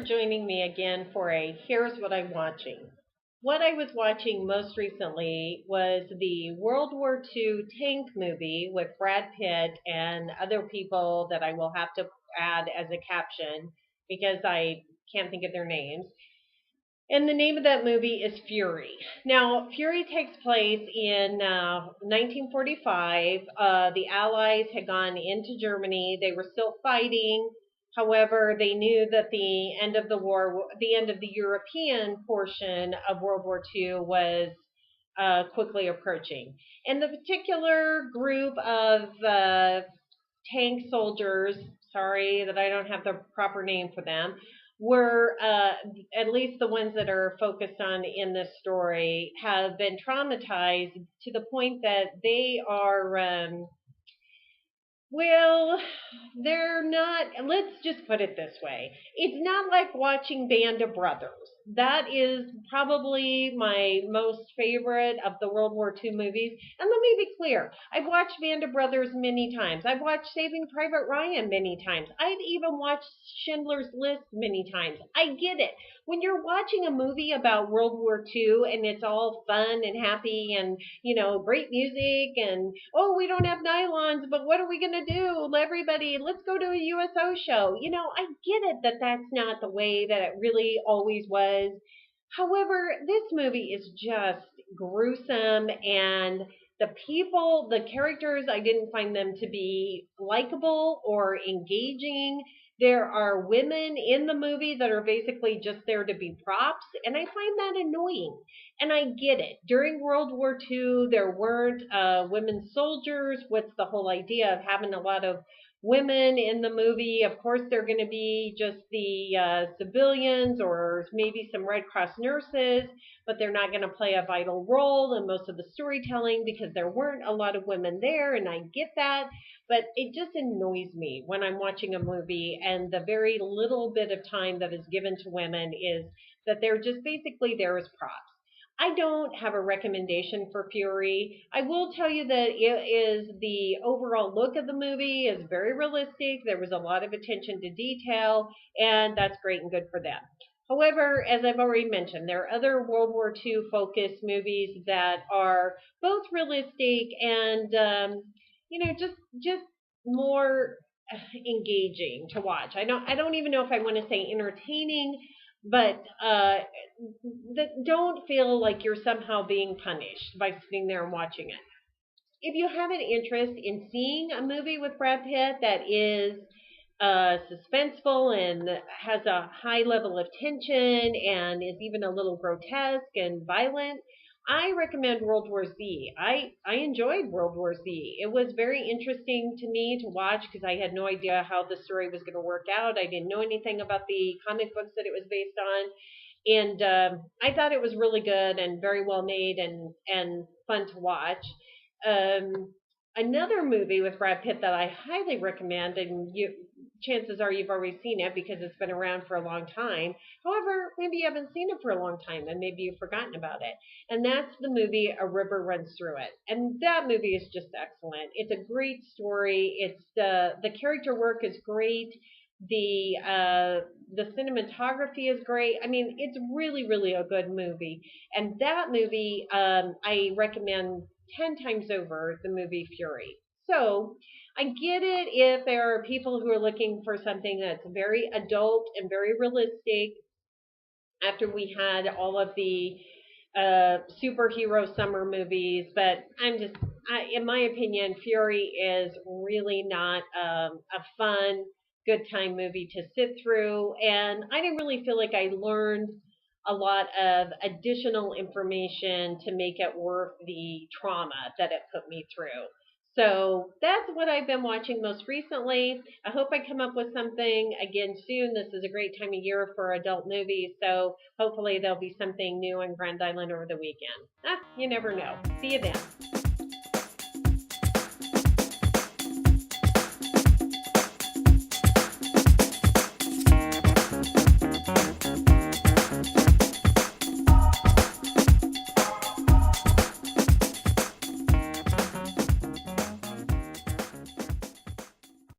for joining me again for a Here's What I'm Watching. What I was watching most recently was the World War II tank movie with Brad Pitt and other people that I will have to add as a caption because I can't think of their names. And the name of that movie is Fury. Now, Fury takes place in 1945. The Allies had gone into Germany. They were still fighting. However, they knew that the end of the war, the end of the European portion of World War II was quickly approaching. And the particular group of tank soldiers, sorry that I don't have the proper name for them, were at least the ones that are focused on in this story have been traumatized to the point that they are well, they're not. Let's just put it this way. It's not like watching Band of Brothers. That is probably my most favorite of the World War II movies. And let me be clear. I've watched Band of Brothers many times. I've watched Saving Private Ryan many times. I've even watched Schindler's List many times. I get it. When you're watching a movie about World War II and it's all fun and happy and, great music and, oh, we don't have nylons, but what are we going to do? Everybody, let's go to a USO show. I get it that that's not the way that it really always was. However, this movie is just gruesome, and the characters, I didn't find them to be likable or engaging. There are women in the movie that are basically just there to be props, and I find that annoying. And I get it. During World War II, there weren't women soldiers. What's the whole idea of having a lot of women in the movie? Of course, they're going to be just the civilians or maybe some Red Cross nurses, but they're not going to play a vital role in most of the storytelling because there weren't a lot of women there, and I get that. But it just annoys me when I'm watching a movie and the very little bit of time that is given to women is that they're just basically there as props. I don't have a recommendation for Fury. I will tell you that it is the overall look of the movie is very realistic. There was a lot of attention to detail, and that's great and good for them. However, as I've already mentioned, there are other World War II focused movies that are both realistic and just more engaging to watch. I don't even know if I want to say entertaining, but that don't feel like you're somehow being punished by sitting there and watching it. If you have an interest in seeing a movie with Brad Pitt that is suspenseful and has a high level of tension and is even a little grotesque and violent, I recommend World War Z. I enjoyed World War Z. It was very interesting to me to watch because I had no idea how the story was going to work out. I didn't know anything about the comic books that it was based on. And I thought it was really good and very well made and fun to watch. Another movie with Brad Pitt that I highly recommend, and chances are you've already seen it because it's been around for a long time. However, maybe you haven't seen it for a long time and maybe you've forgotten about it. And that's the movie A River Runs Through It. And that movie is just excellent. It's a great story. It's the character work is great. The cinematography is great. I mean, it's really, really a good movie. And that movie, I recommend 10 times over the movie Fury. So I get it if there are people who are looking for something that's very adult and very realistic after we had all of the superhero summer movies. But in my opinion, Fury is really not a fun, good time movie to sit through. And I didn't really feel like I learned a lot of additional information to make it worth the trauma that it put me through. So that's what I've been watching most recently. I hope I come up with something again soon. This is a great time of year for adult movies, so hopefully there'll be something new on Grand Island over the weekend. You never know. See you then.